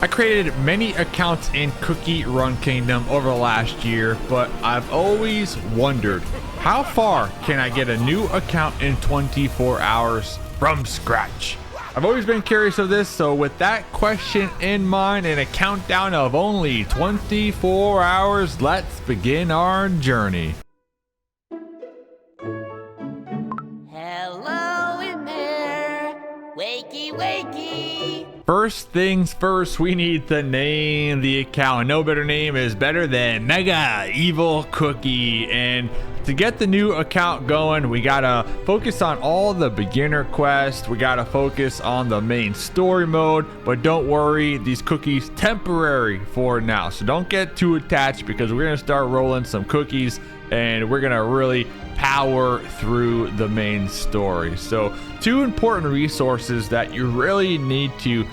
I created many accounts in Cookie Run Kingdom over the last year, but I've always wondered, how far can I get a new account in 24 hours from scratch? I've always been curious of this, so with that question in mind and a countdown of only 24 hours, let's begin our journey. Hello in there, wakey wakey. First things first, we need to name the account. No better name is better than Mega Evil Cookie. And to get the new account going, we gotta focus on all the beginner quests. We gotta focus on the main story mode, but don't worry, these cookies temporary for now. So don't get too attached because we're gonna start rolling some cookies and we're gonna really power through the main story. So two important resources that you really need to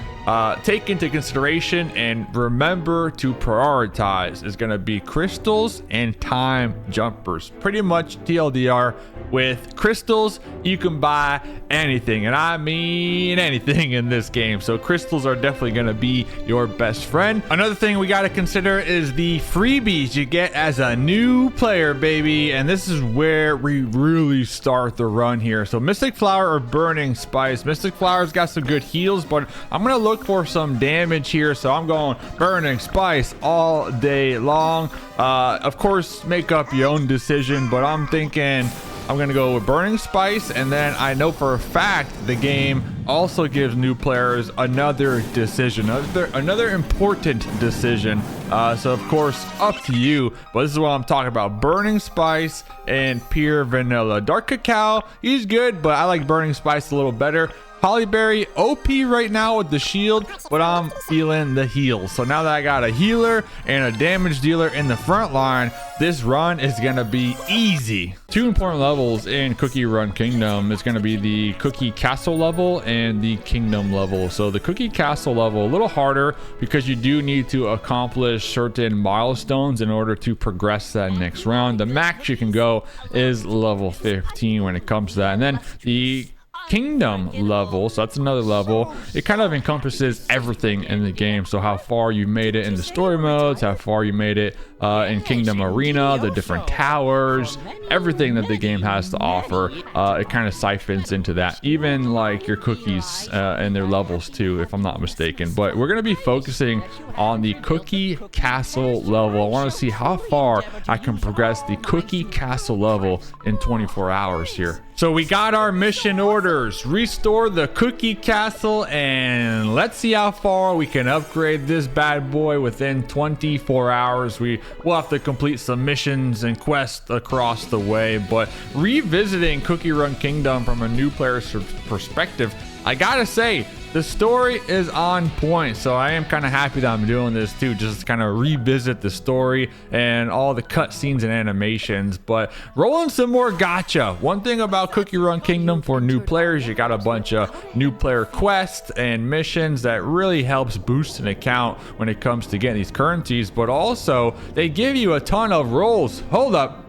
take into consideration and remember to prioritize is going to be crystals and time jumpers. Pretty much TLDR, with crystals you can buy anything, and I mean anything in this game, so crystals are definitely going to be your best friend. Another thing we got to consider is the freebies you get as a new player, baby, and this is where we really start the run here. So Mystic Flower or Burning Spice. Mystic Flower's got some good heals, but I'm gonna look for some damage here, so I'm going Burning Spice all day long. Of course, make up your own decision, but I'm thinking I'm gonna go with Burning Spice, and then I know for a fact the game also gives new players another decision, another important decision. So of course, up to you, but this is what I'm talking about: Burning Spice and Pure Vanilla. Dark Cacao, he's good, but I like Burning Spice a little better. Hollyberry, OP right now with the shield, but I'm feeling the heals. So now that I got a healer and a damage dealer in the front line, this run is gonna be easy. Two important levels in Cookie Run Kingdom is gonna be the Cookie Castle level and the Kingdom level. So the Cookie Castle level, a little harder because you do need to accomplish certain milestones in order to progress that next round. The max you can go is level 15 when it comes to that. And then the Kingdom level, so that's another level. It kind of encompasses everything in the game. So how far you made it in the story modes, how far you made it in Kingdom Arena, the different towers, everything that the game has to offer. It kind of siphons into that, even like your cookies and their levels too, if I'm not mistaken. But we're going to be focusing on the Cookie Castle level. I want to see how far I can progress the Cookie Castle level in 24 hours here. So we got our mission orders: restore the Cookie Castle, and let's see how far we can upgrade this bad boy within 24 hours. We'll have to complete some missions and quests across the way, but revisiting Cookie Run Kingdom from a new player's perspective, I gotta say, the story is on point, so I am kind of happy that I'm doing this too, just to kind of revisit the story and all the cutscenes and animations. But rolling some more gacha. One thing about Cookie Run Kingdom for new players, you got a bunch of new player quests and missions that really helps boost an account when it comes to getting these currencies, but also they give you a ton of rolls. Hold up.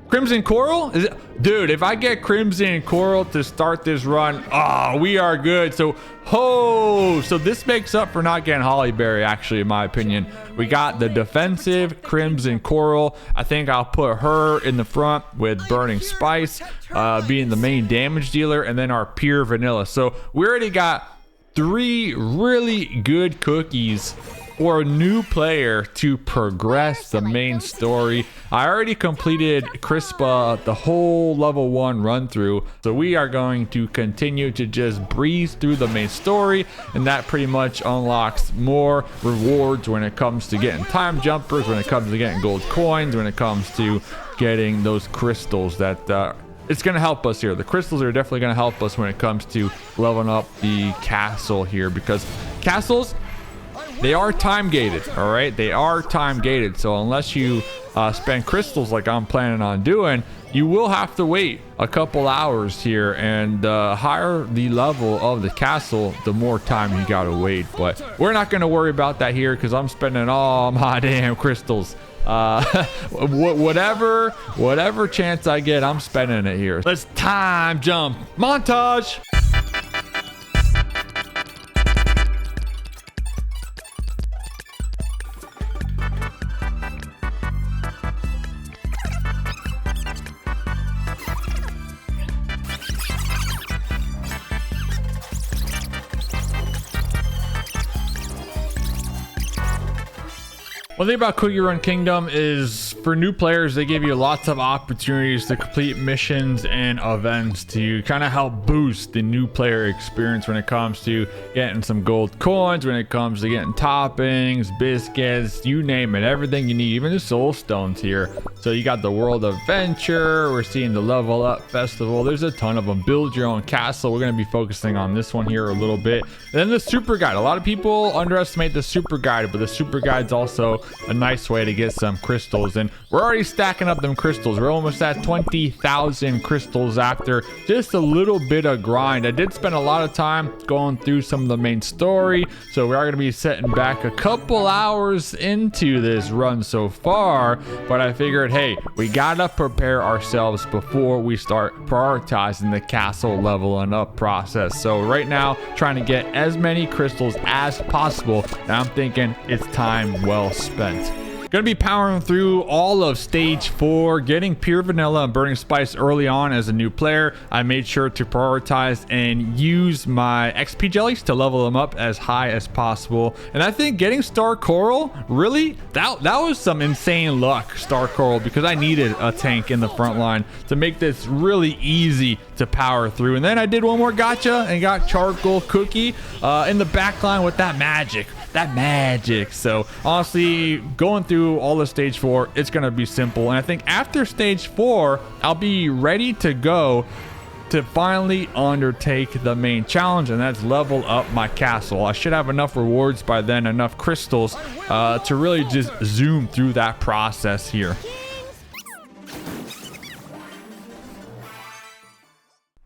Crimson Coral? Dude, if I get Crimson Coral to start this run, we are good. So this makes up for not getting Hollyberry, actually, in my opinion. We got the defensive Crimson Coral. I think I'll put her in the front with Burning Spice being the main damage dealer, and then our Pure Vanilla. So we already got three really good cookies for a new player to progress the main story. I already completed Crispa, the whole level 1 run through, so we are going to continue to just breeze through the main story, and that pretty much unlocks more rewards when it comes to getting time jumpers, when it comes to getting gold coins, when it comes to getting those crystals that it's going to help us here. The crystals are definitely going to help us when it comes to leveling up the castle here, because castles, they are time gated. All right, they are time gated, so unless you spend crystals like I'm planning on doing, you will have to wait a couple hours here, and the higher the level of the castle, the more time you gotta wait. But we're not going to worry about that here because I'm spending all my damn crystals. Whatever chance I get, I'm spending it here. Let's time jump montage. One thing about Cookie Run Kingdom is for new players, they give you lots of opportunities to complete missions and events to kind of help boost the new player experience when it comes to getting some gold coins, when it comes to getting toppings, biscuits, you name it, everything you need, even the soul stones here. So you got the World Adventure, we're seeing the Level Up Festival, there's a ton of them. Build your own castle, we're going to be focusing on this one here a little bit. And then the super guide, a lot of people underestimate the super guide, but the super guide's also a nice way to get some crystals, and we're already stacking up them crystals. We're almost at 20,000 crystals after just a little bit of grind. I did spend a lot of time going through some of the main story, so we are going to be setting back a couple hours into this run so far, but I figured, hey, we gotta prepare ourselves before we start prioritizing the castle leveling up process. So right now, trying to get as many crystals as possible, and I'm thinking it's time well spent. Gonna be powering through all of stage 4, getting pure vanilla and burning spice early on as a new player. I made sure to prioritize and use my XP jellies to level them up as high as possible. And I think getting star coral, really, that was some insane luck, star coral, because I needed a tank in the front line to make this really easy to power through. And then I did one more gacha and got charcoal cookie in the back line with that magic. So honestly, going through all of stage 4, it's gonna be simple, and I think after stage 4 I'll be ready to go to finally undertake the main challenge, and that's level up my castle. I should have enough rewards by then, enough crystals to really just zoom through that process here.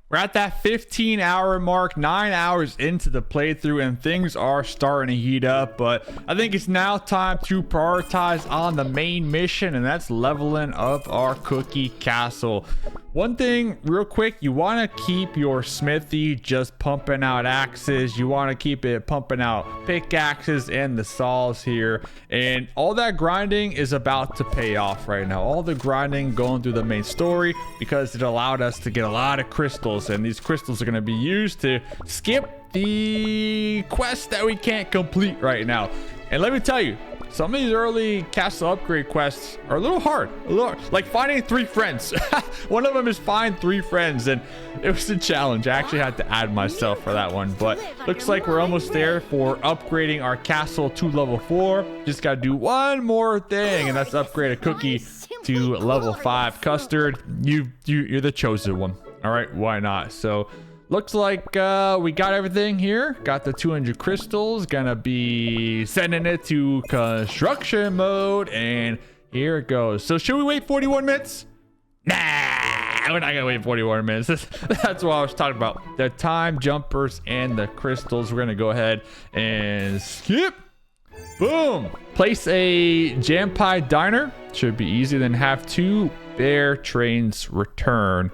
We're at that 15-hour mark, 9 hours into the playthrough, and things are starting to heat up, but I think it's now time to prioritize on the main mission, and that's leveling up our cookie castle. One thing real quick, you want to keep your smithy just pumping out axes. You want to keep it pumping out pickaxes and the saws here, and all that grinding is about to pay off right now. All the grinding going through the main story, because it allowed us to get a lot of crystals, and these crystals are going to be used to skip the quest that we can't complete right now. And let me tell you, some of these early castle upgrade quests are a little hard, like finding 3 friends. One of them is find 3 friends, and it was a challenge. I actually had to add myself for that one, but looks like we're almost there for upgrading our castle to level 4. Just gotta do one more thing, and that's upgrade a cookie to level 5. Custard, you're the chosen one. All right, why not? So looks like we got everything here. Got the 200 crystals. Gonna be sending it to construction mode, and here it goes. So should we wait 41 minutes? Nah, we're not gonna wait 41 minutes. That's what I was talking about. The time jumpers and the crystals. We're gonna go ahead and skip. Boom. Place a jam pie diner. Should be easy. Then have 2 bear trains return.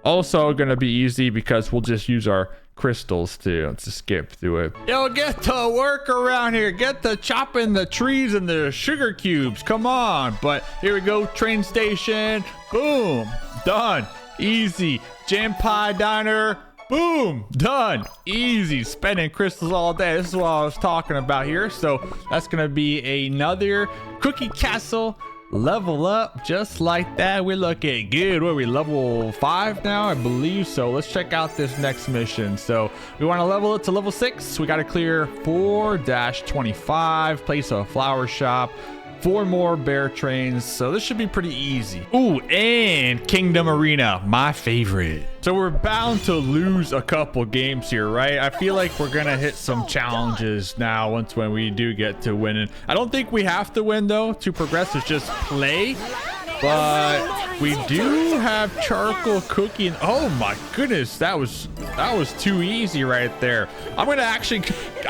Also gonna be easy because we'll just use our crystals to skip through it. Yo, get to work around here. Get to chopping the trees and the sugar cubes. Come on. But here we go. Train station. Boom. Done. Easy. Jam pie diner. Boom. Done. Easy. Spending crystals all day. This is what I was talking about here. So that's gonna be another cookie castle level up just like that. We're looking good. What are we, level 5 now? I believe so. Let's check out this next mission. So we want to level it to level 6. We got to clear 4-25, place a flower shop, 4 more bear trains, so this should be pretty easy. Ooh, and Kingdom Arena, my favorite. So we're bound to lose a couple games here, right? I feel like we're gonna hit some challenges now when we do get to winning. I don't think we have to win though to progress. It's just play. But we do have charcoal cookie. Oh my goodness, that was too easy right there. I'm gonna I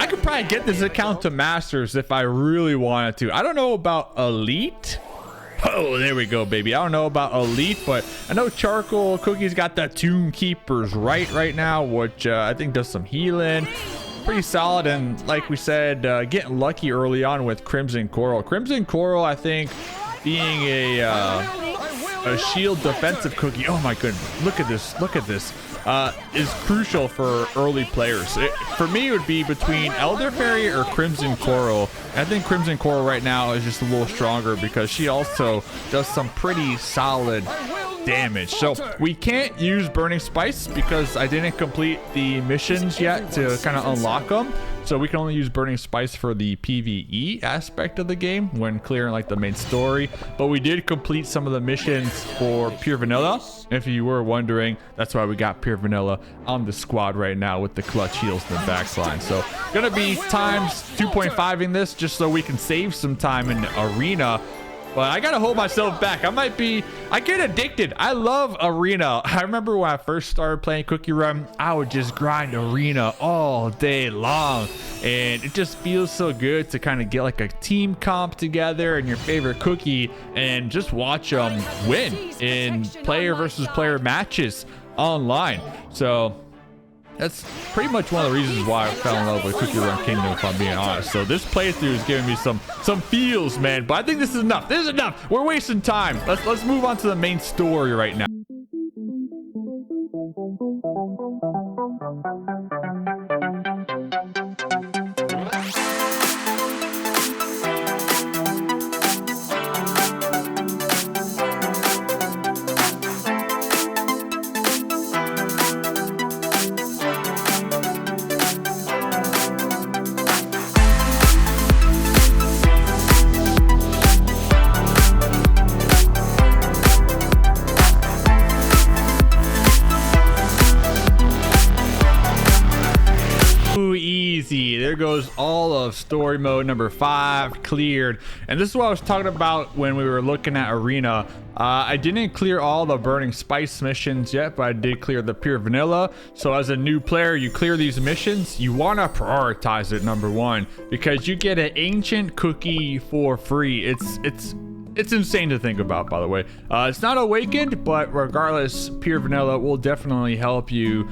could probably get this account to masters if I really wanted to. I don't know about elite. Oh, there we go, baby. I don't know about elite, but I know charcoal cookie's got that Tomb Keeper's right now, which I think does some healing. Pretty solid, and like we said, getting lucky early on with Crimson Coral. Crimson Coral, I think, being a a shield defensive cookie. Oh my goodness, look at this, look at this. Is crucial for early players. For me, it would be between Elderberry or Crimson Coral. I think Crimson Coral right now is just a little stronger because she also does some pretty solid damage. So we can't use Burning Spice because I didn't complete the missions yet to kind of unlock them. So we can only use Burning Spice for the PvE aspect of the game when clearing like the main story. But we did complete some of the missions for Pure Vanilla. If you were wondering, that's why we got Pure Vanilla on the squad right now with the clutch heals in the backline. So gonna be times 2.5 in this just so we can save some time in arena. But I gotta hold myself back. I get addicted. I love arena. I remember when I first started playing Cookie Run, I would just grind arena all day long. And it just feels so good to kind of get like a team comp together and your favorite cookie and just watch them win in player versus player matches online. So that's pretty much one of the reasons why I fell in love with Cookie Run Kingdom, if I'm being honest. So this playthrough is giving me some feels, man. But I think this is enough. This is enough. We're wasting time. Let's move on to the main story right now. Easy. There goes all of story mode number 5 cleared. And this is what I was talking about when we were looking at arena. I didn't clear all the Burning Spice missions yet, but I did clear the Pure Vanilla. So as a new player, you clear these missions, you want to prioritize it, number 1, because you get an ancient cookie for free. It's insane to think about, by the way. It's not awakened, but regardless, Pure Vanilla will definitely help you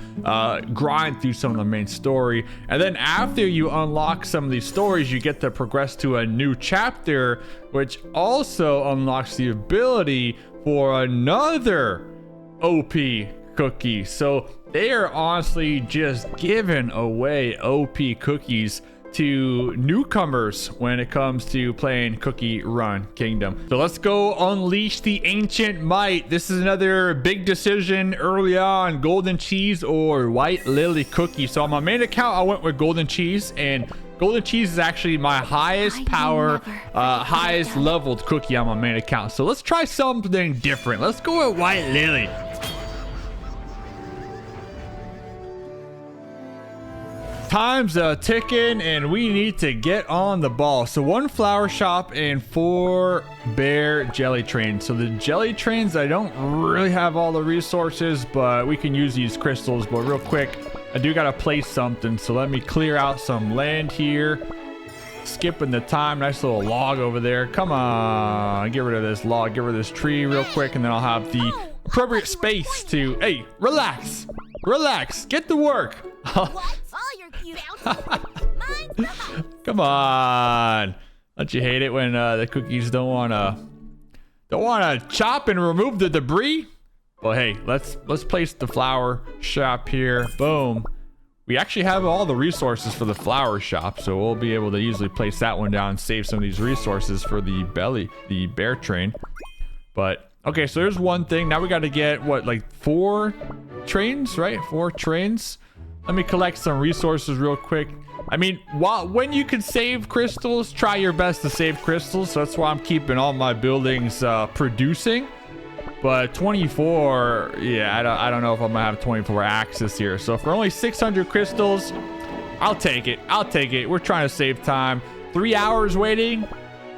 grind through some of the main story. And then after you unlock some of these stories, you get to progress to a new chapter, which also unlocks the ability for another OP cookie. So they are honestly just giving away OP cookies to newcomers when it comes to playing Cookie Run Kingdom. So let's go unleash the ancient might. This is another big decision early on, golden cheese or white lily cookie. So on my main account, I went with golden cheese, and golden cheese is actually my highest power, highest leveled cookie on my main account. So let's try something different. Let's go with white lily. Time's ticking and we need to get on the ball. So 1 flower shop and 4 bear jelly trains. So the jelly trains, I don't really have all the resources, but we can use these crystals. But real quick, I do gotta place something, so let me clear out some land here. Skipping the time. Nice little log over there. Come on, get rid of this log, get rid of this tree real quick, and then I'll have the appropriate space to, hey, relax, get to work. Come on, don't you hate it when the cookies don't wanna chop and remove the debris? Well, hey, let's place the flower shop here. Boom. We actually have all the resources for the flower shop, so we'll be able to easily place that one down and save some of these resources for the bear train. But okay, so there's one thing. Now we got to get what, like 4 trains, right? 4 trains. Let me collect some resources real quick. I mean, when you can save crystals, try your best to save crystals. So that's why I'm keeping all my buildings producing. But 24, yeah, I don't know if I'm gonna have 24 access here. So for only 600 crystals, I'll take it. We're trying to save time. 3 hours waiting.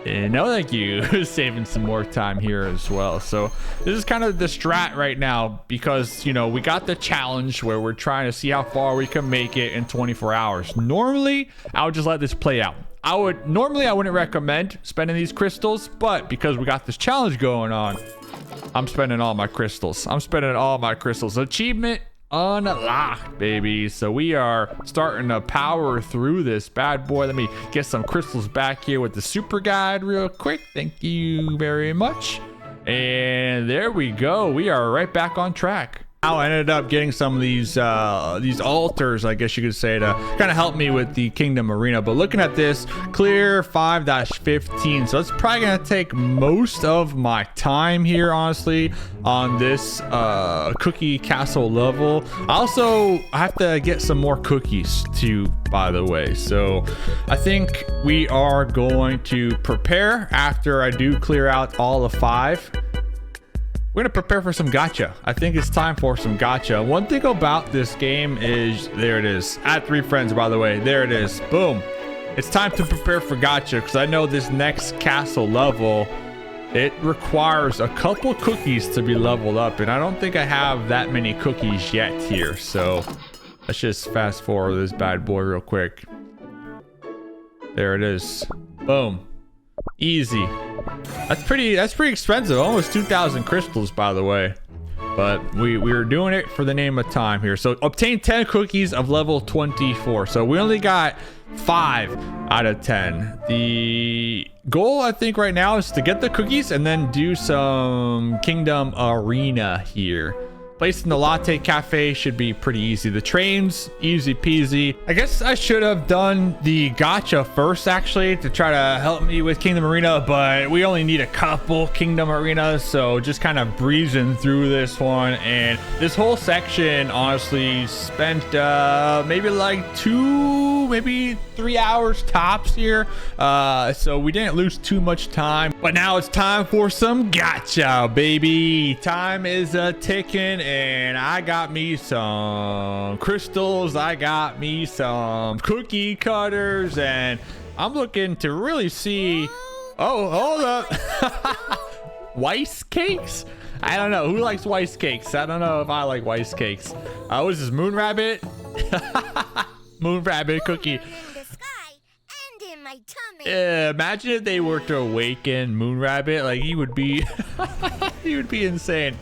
No, thank you. Saving some more time here as well. So this is kind of the strat right now because, you know, we got the challenge where we're trying to see how far we can make it in 24 hours. Normally, I would just let this play out. I wouldn't recommend spending these crystals, but because we got this challenge going on, I'm spending all my crystals. Achievement unlocked, baby. So we are starting to power through this bad boy. Let me get some crystals back here with the super guide real quick. Thank you very much. And there we go. We are right back on track. I ended up getting some of these altars, I guess you could say, to kind of help me with the Kingdom Arena. But looking at this, clear 5-15. So it's probably going to take most of my time here, honestly, on this cookie castle level. I have to get some more cookies too, by the way. So I think we are going to prepare after I do clear out all of 5. We're gonna prepare for some gacha. I think it's time for some gacha. One thing about this game is, there it is. Add 3 friends, by the way. There it is. Boom. It's time to prepare for gacha, because I know this next castle level, it requires a couple cookies to be leveled up, and I don't think I have that many cookies yet here. So let's just fast forward this bad boy real quick. There it is. Boom. Easy. That's pretty expensive. Almost 2,000 crystals, by the way. But we're doing it for the name of time here. So obtain 10 cookies of level 24. So we only got 5 out of 10. The goal, I think, right now is to get the cookies and then do some Kingdom Arena here. Placing the latte cafe should be pretty easy. The trains, easy peasy. I guess I should have done the gacha first, actually, to try to help me with Kingdom Arena, but we only need a couple Kingdom Arenas, so just kind of breezing through this one. And this whole section, honestly, spent maybe like 2, maybe 3 hours tops here. So we didn't lose too much time. But now it's time for some gacha, baby. Time is ticking. And I got me some crystals. I got me some cookie cutters. And I'm looking to really see... Oh, hold up. Weiss cakes? I don't know. Who likes Weiss cakes? I don't know if I like Weiss cakes. What is this? Moon Rabbit? Moon Rabbit cookie. Imagine if they were to awaken Moon Rabbit. Like, he would be... he would be insane.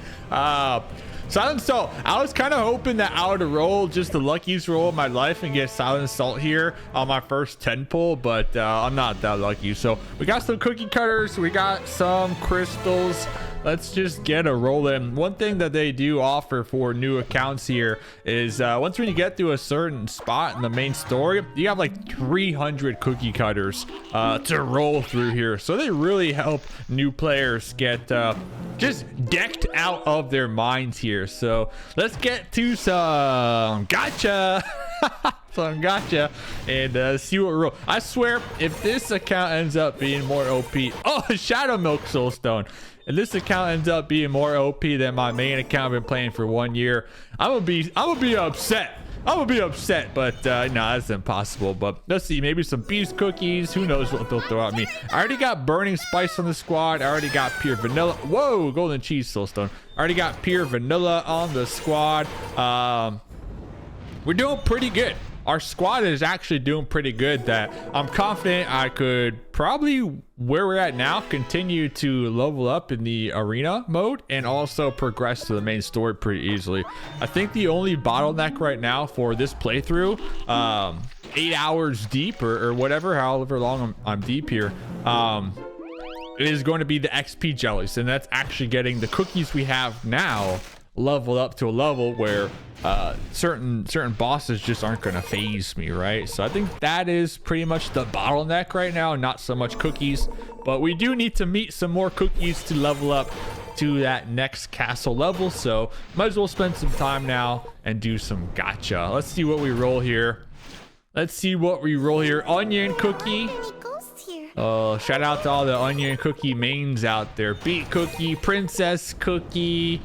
Silent Salt. I was kind of hoping that I would roll just the luckiest roll of my life and get Silent Salt here on my first 10 pull, but I'm not that lucky. So we got some cookie cutters. We got some crystals. Let's just get a roll in. One thing that they do offer for new accounts here is once when you get to a certain spot in the main story, you have like 300 cookie cutters to roll through here. So they really help new players get just decked out of their minds here. So let's get to some gacha. Some gacha and see what we roll. I swear, if this account ends up being more OP, oh, Shadow Milk Soulstone. If this account ends up being more OP than my main account I've been playing for 1 year, I'm gonna be upset. I'm gonna be upset, but no, that's impossible. But let's see, maybe some beef cookies. Who knows what they'll throw at me? I already got burning spice on the squad. I already got pure vanilla. Whoa, golden cheese soulstone. I already got pure vanilla on the squad. We're doing pretty good. Our squad is actually doing pretty good, that I'm confident I could probably, where we're at now, continue to level up in the arena mode and also progress to the main story pretty easily. I think the only bottleneck right now for this playthrough, 8 hours deep or whatever, however long I'm deep here, it is going to be the XP jellies, and that's actually getting the cookies we have now leveled up to a level where certain bosses just aren't gonna phase me, right? So I think that is pretty much the bottleneck right now, not so much cookies, but we do need to meet some more cookies to level up to that next castle level. So might as well spend some time now and do some gacha. Let's see what we roll here. Onion cookie. Oh, shout out to all the onion cookie mains out there. Beet cookie, princess cookie.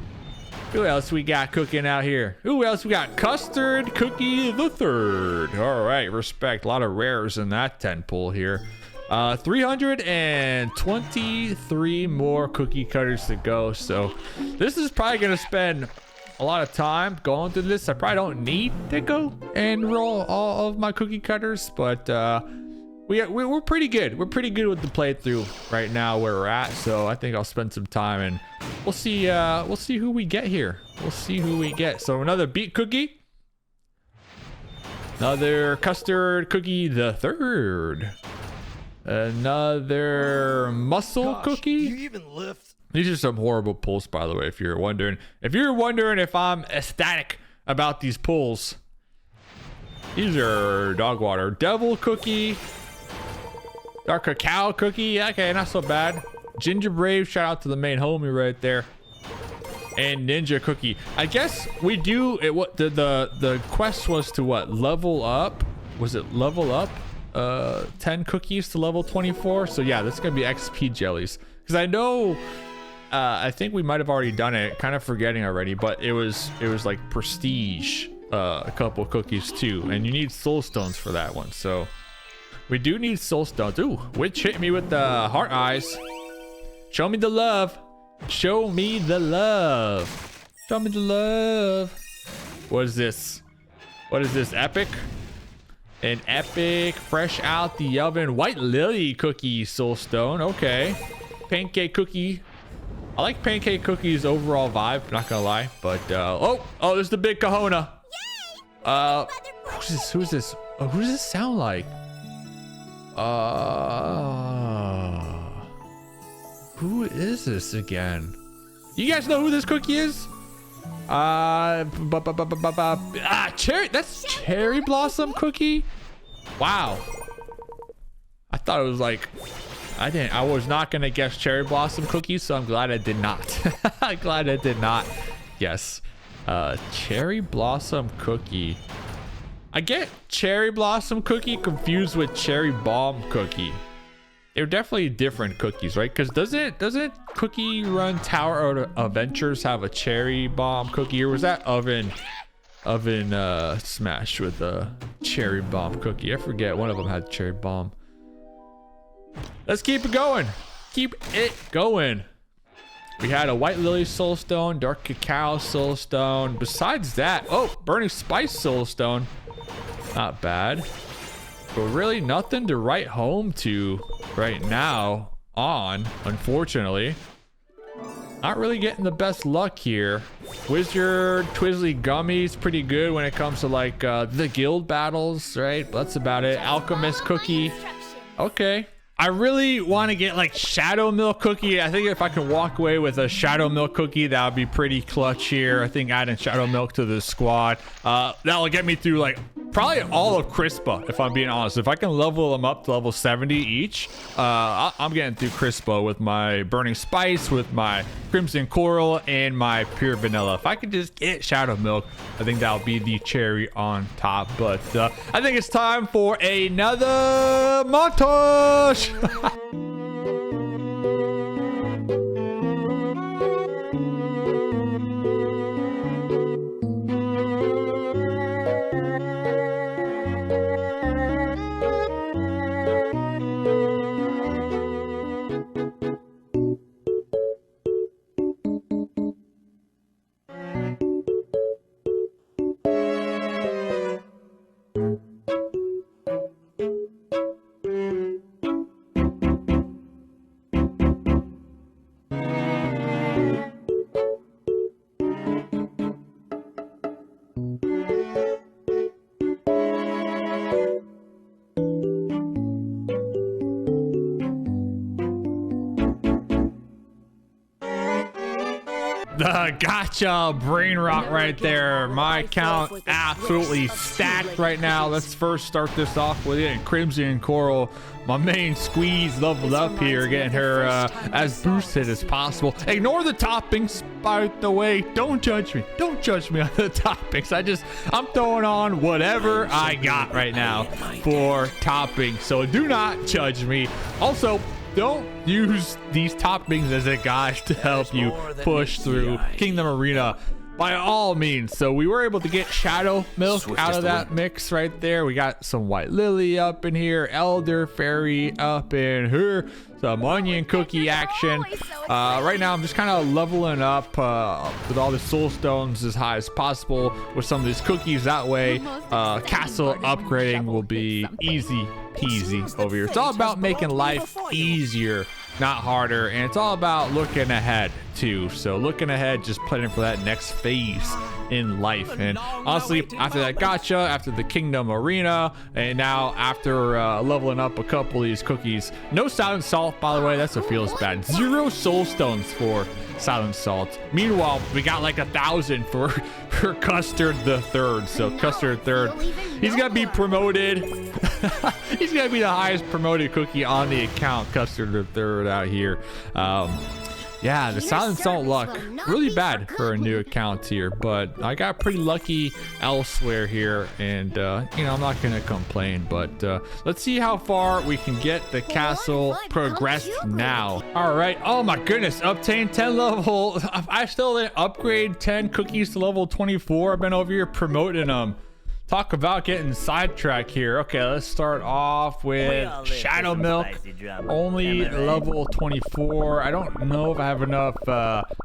Who else we got cooking out here? Who else we got? Custard cookie the third. All right, respect. A lot of rares in that 10 pull here. 323 more cookie cutters to go. So this is probably gonna spend a lot of time going through this. I probably don't need to go and roll all of my cookie cutters, but we're pretty good. We're pretty good with the playthrough right now where we're at. So I think I'll spend some time and we'll see who we get here. We'll see who we get. So another beet cookie, another custard cookie the third, another muscle cookie. You even lift These are some horrible pulls, by the way, if you're wondering. If you're wondering if I'm ecstatic about these pulls, these are dog water. Devil cookie. Dark cacao cookie. Okay, not so bad. Ginger brave. Shout out to the main homie right there. And ninja cookie. I guess we do it. What the quest was to what? Level up? Was it level up? 10 cookies to level 24. So yeah, this is gonna be XP jellies. Because I know. I think we might have already done it, kind of forgetting already, but it was like prestige, a couple cookies too, and you need soul stones for that one. So we do need soul stones. Ooh, witch hit me with the heart eyes. Show me the love. Show me the love. Show me the love. What is this? What is this? Epic? An epic, fresh out the oven, white lily cookie soul stone. Okay. Pancake cookie. I like pancake cookies overall vibe, not gonna lie, but oh, there's the big kahuna. Who's this? Oh, who does this sound like? Who is this again? You guys know who this cookie is? Cherry. That's cherry blossom cookie. Wow. I thought it was like. I was not gonna guess cherry blossom cookies, so I'm glad I did not. I'm glad I did not. Yes. Cherry blossom cookie. I get cherry blossom cookie confused with cherry bomb cookie. They're definitely different cookies, right? Because doesn't Cookie Run Tower Adventures have a cherry bomb cookie, or was that Oven Smash with a cherry bomb cookie? I forget. One of them had cherry bomb. Let's keep it going. Keep it going. We had a white lily soul stone, dark cacao soul stone. Besides that, burning spice soul stone. Not bad. But really nothing to write home to right now unfortunately. Not really getting the best luck here. Wizard Twizzly Gummies, pretty good when it comes to like the guild battles, right? But that's about it. Alchemist Cookie. Okay. I really want to get like Shadow Milk Cookie. I think if I can walk away with a Shadow Milk Cookie, that would be pretty clutch here. I think adding Shadow Milk to the squad, that'll get me through like probably all of Crispa, if I'm being honest. If I can level them up to level 70 each, I'm getting through Crispa with my Burning Spice, with my Crimson Coral, and my Pure Vanilla. If I could just get Shadow Milk, I think that'll be the cherry on top. But I think it's time for another montage. The Gacha brain rot right there. My account absolutely stacked right now. Let's first start this off with it. Crimson Coral, my main squeeze, leveled up here, getting her as boosted as possible. Ignore the toppings, by the way. Don't judge me. Don't judge me on the toppings. I'm throwing on whatever I got right now for toppings. So do not judge me. Also, don't use these toppings as a guide to help you push through Kingdom Arena by all means. So we were able to get Shadow Milk out of that mix right there. We got some White Lily up in here, Elder Fairy up in here, some onion cookie action. Right now I'm just kind of leveling up with all the soul stones as high as possible with some of these cookies. That way castle upgrading will be easy peasy over here. It's all about making life easier, not harder, and it's all about looking ahead too. So looking ahead, just planning for that next phase in life. And honestly, after that gacha, after the kingdom arena, and now after leveling up a couple of these cookies, no silent salt, by the way, that's what feels bad. 0 soul stones for silent salt. Meanwhile, we got like 1,000 for Custard the Third. So Custard Third, he's gonna be promoted. He's gonna be the highest promoted cookie on the account, Custard the Third out here. Yeah, the silent salt luck really bad for a new account here, but I got pretty lucky elsewhere here, and you know, I'm not gonna complain. But let's see how far we can get the castle progressed now. All right, oh my goodness, obtained 10 level. I still didn't upgrade 10 cookies to level 24. I've been over here promoting them. Talk about getting sidetracked here. Okay, let's start off with Shadow Milk, only level 24. I don't know if I have enough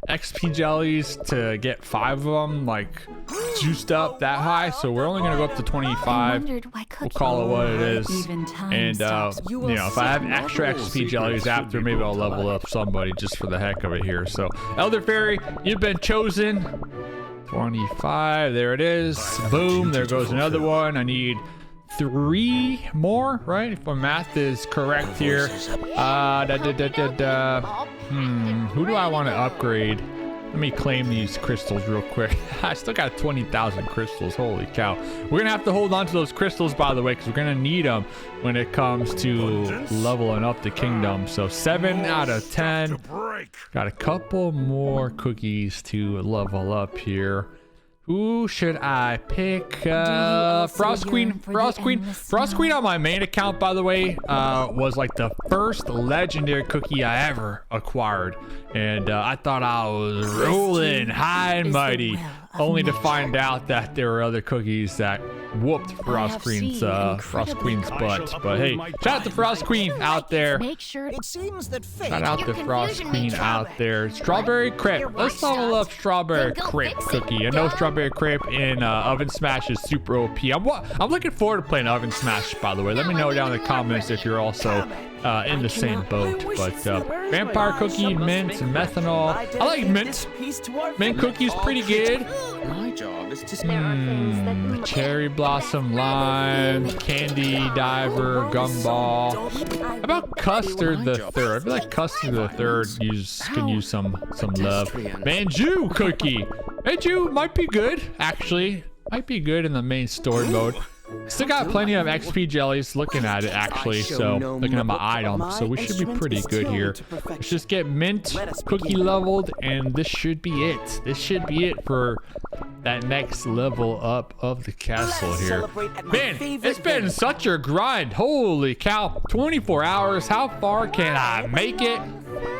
XP jellies to get 5 of them like juiced up that high, so we're only gonna go up to 25. We'll call it what it is. And you know, if I have extra XP jellies after, maybe I'll level up somebody just for the heck of it here. So Elder Fairy, you've been chosen. 25, there it is. Boom, there goes another one. I need 3 more, right? If my math is correct here. Who do I want to upgrade? Let me claim these crystals real quick. I still got 20,000 crystals. Holy cow. We're gonna have to hold on to those crystals, by the way, because we're gonna need them when it comes to leveling up the kingdom. So 7 out of 10. Got a couple more cookies to level up here. Who should I pick? Frost Queen. Frost Queen on my main account, by the way, was like the first legendary cookie I ever acquired. And I thought I was rolling high and mighty, only to find out that there were other cookies that whooped Frost Queen's butt. But hey, shout out to Frost Queen out there. Shout out to Frost Queen out there. Strawberry crepe. Let's level up strawberry crepe cookie. I know strawberry crepe in Oven Smash is super OP. I'm looking forward to playing Oven Smash, by the way. Let me know down in the comments if you're also in the same boat. But vampire cookie, mint, methanol. I like mint. Mint cookie's pretty good. My job is to Cherry blossom lime, candy diver, gumball. How about Custard the Third? I feel like Custard the Third can use some love. Manju cookie. Manju might be good, actually. Might be good in the main story mode. Still got plenty of XP jellies looking at it, actually. So looking at my items, so we should be pretty good here. Let's just get mint cookie leveled, and this should be it. This should be it for that next level up of the castle here. Man, it's been such a grind. Holy cow, 24 hours. How far can I make it?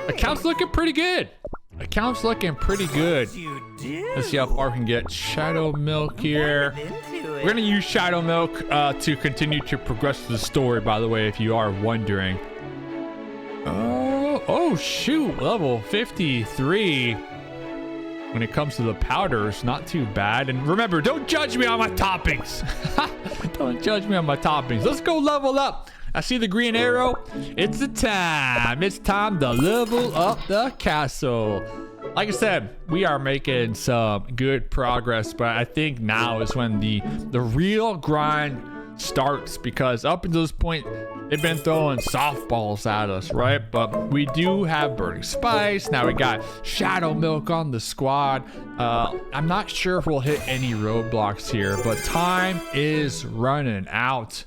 Account's looking pretty good. Account's looking pretty good. Let's see how far we can get. Shadow Milk here. We're gonna use Shadow Milk to continue to progress the story, by the way, if you are wondering. Oh shoot, level 53. When it comes to the powders, not too bad. And remember, don't judge me on my toppings. Don't judge me on my toppings. Let's go level up. I see the green arrow. It's the time. It's time to level up the castle. Like I said, we are making some good progress, but I think now is when the real grind starts, because up until this point, they've been throwing softballs at us, right? But we do have Burning Spice. Now we got Shadow Milk on the squad. I'm not sure if we'll hit any roadblocks here, but time is running out.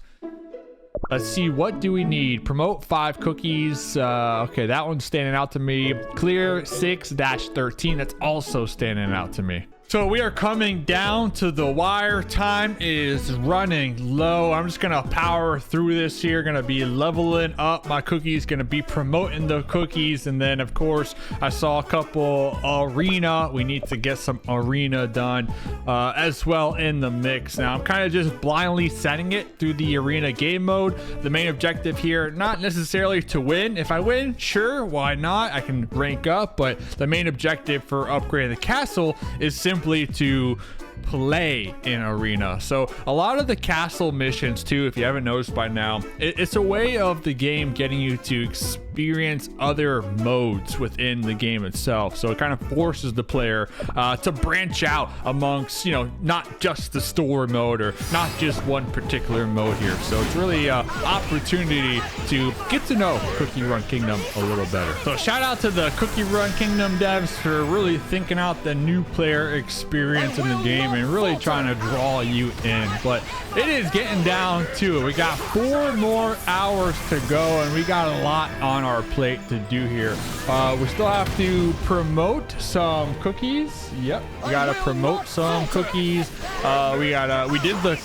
Let's see, what do we need? Promote 5 cookies. Okay, that one's standing out to me. Clear 6-13. That's also standing out to me. So we are coming down to the wire. Time is running low. I'm just gonna power through this here. Gonna be leveling up my cookies, gonna be promoting the cookies, and then of course I saw a couple arena. We need to get some arena done as well in the mix. Now I'm kind of just blindly setting it through the arena game mode. The main objective here, not necessarily to win. If I win, sure, why not? I can rank up, but the main objective for upgrading the castle is simply to play in arena. So a lot of the castle missions too, if you haven't noticed by now, it's a way of the game getting you to experience other modes within the game itself. So it kind of forces the player to branch out amongst, you know, not just the store mode or not just one particular mode here. So it's really an opportunity to get to know Cookie Run Kingdom a little better. So shout out to the Cookie Run Kingdom devs for really thinking out the new player experience in the game and really trying to draw you in. But it is getting down to it. We got 4 more hours to go and we got a lot on our plate to do here. We still have to promote some cookies. Yep, we gotta promote some cookies. We did the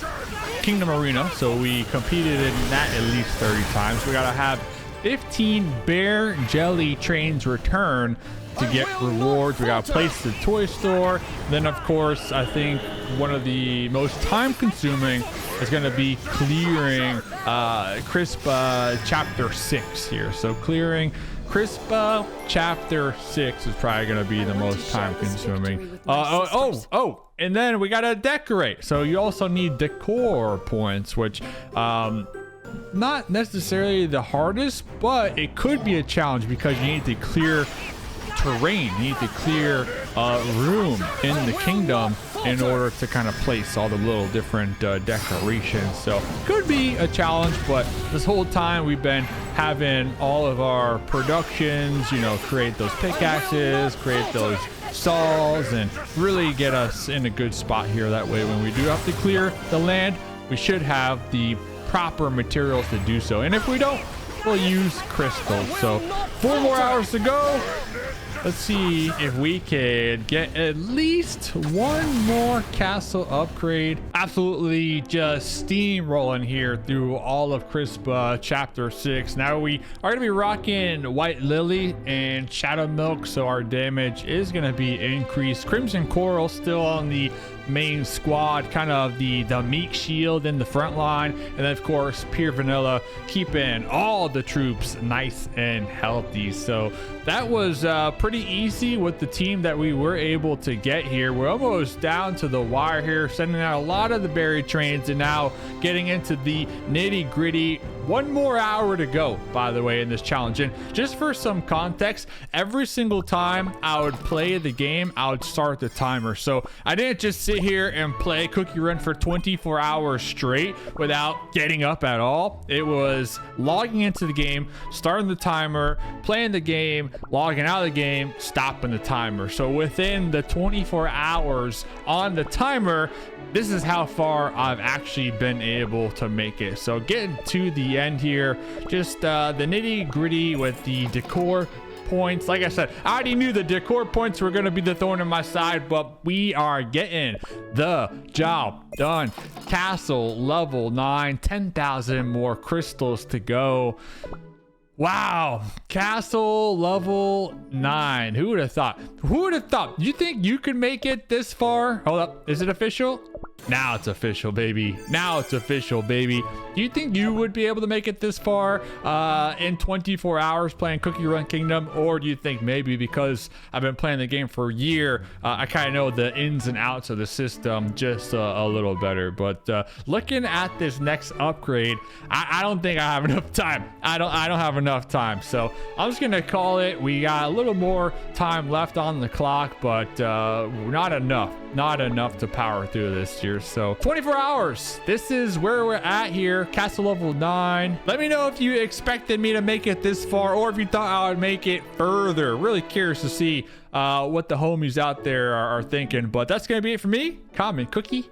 Kingdom Arena, so we competed in that at least 30 times. We gotta have 15 bear jelly trains return to get rewards. We gotta place the toy store. Then of course, I think one of the most time consuming is gonna be clearing Crispa chapter 6 here. So clearing Crispa chapter 6 is probably gonna be the most time consuming. And then we gotta decorate. So you also need decor points, which not necessarily the hardest, but it could be a challenge because you need to clear terrain. You need to clear room in the kingdom in order to kind of place all the little different decorations. So could be a challenge, but this whole time we've been having all of our productions, you know, create those pickaxes, create those saws, and really get us in a good spot here. That way when we do have to clear the land, we should have the proper materials to do so. And if we don't, we'll use crystals. So 4 more hours to go. Let's see if we could get at least 1 more castle upgrade. Absolutely just steamrolling here through all of Crispa chapter 6. Now we are going to be rocking White Lily and Shadow Milk, so our damage is going to be increased. Crimson Coral still on the main squad, kind of the meat shield in the front line, and then of course Pure Vanilla keeping all the troops nice and healthy. So that was pretty easy with the team that we were able to get here. We're almost down to the wire here, sending out a lot of the berry trains and now getting into the nitty gritty. 1 more hour to go, by the way, in this challenge. And just for some context, every single time I would play the game, I would start the timer. So I didn't just sit here and play Cookie Run for 24 hours straight without getting up at all. It was logging into the game, starting the timer, playing the game, logging out of the game, stopping the timer. So within the 24 hours on the timer, this is how far I've actually been able to make it. So getting to the end here, just the nitty gritty with the decor points. Like I said, I already knew the decor points were going to be the thorn in my side, but we are getting the job done. Castle level 9, 10,000 more crystals to go. Wow, castle level 9. Who would have thought? Who would have thought? You think you could make it this far? Hold up, is it official? Now it's official, baby. Now it's official, baby. Do you think you would be able to make it this far in 24 hours playing Cookie Run Kingdom? Or do you think maybe because I've been playing the game for a year, I kind of know the ins and outs of the system just a little better? But looking at this next upgrade, I don't think I have enough time. I don't have enough time. So I'm just going to call it. We got a little more time left on the clock, but not enough to power through this year. So 24 hours. This is where we're at here. Castle level 9. Let me know if you expected me to make it this far or if you thought I would make it further. Really curious to see what the homies out there are thinking. But that's going to be it for me. Comment, Cookie.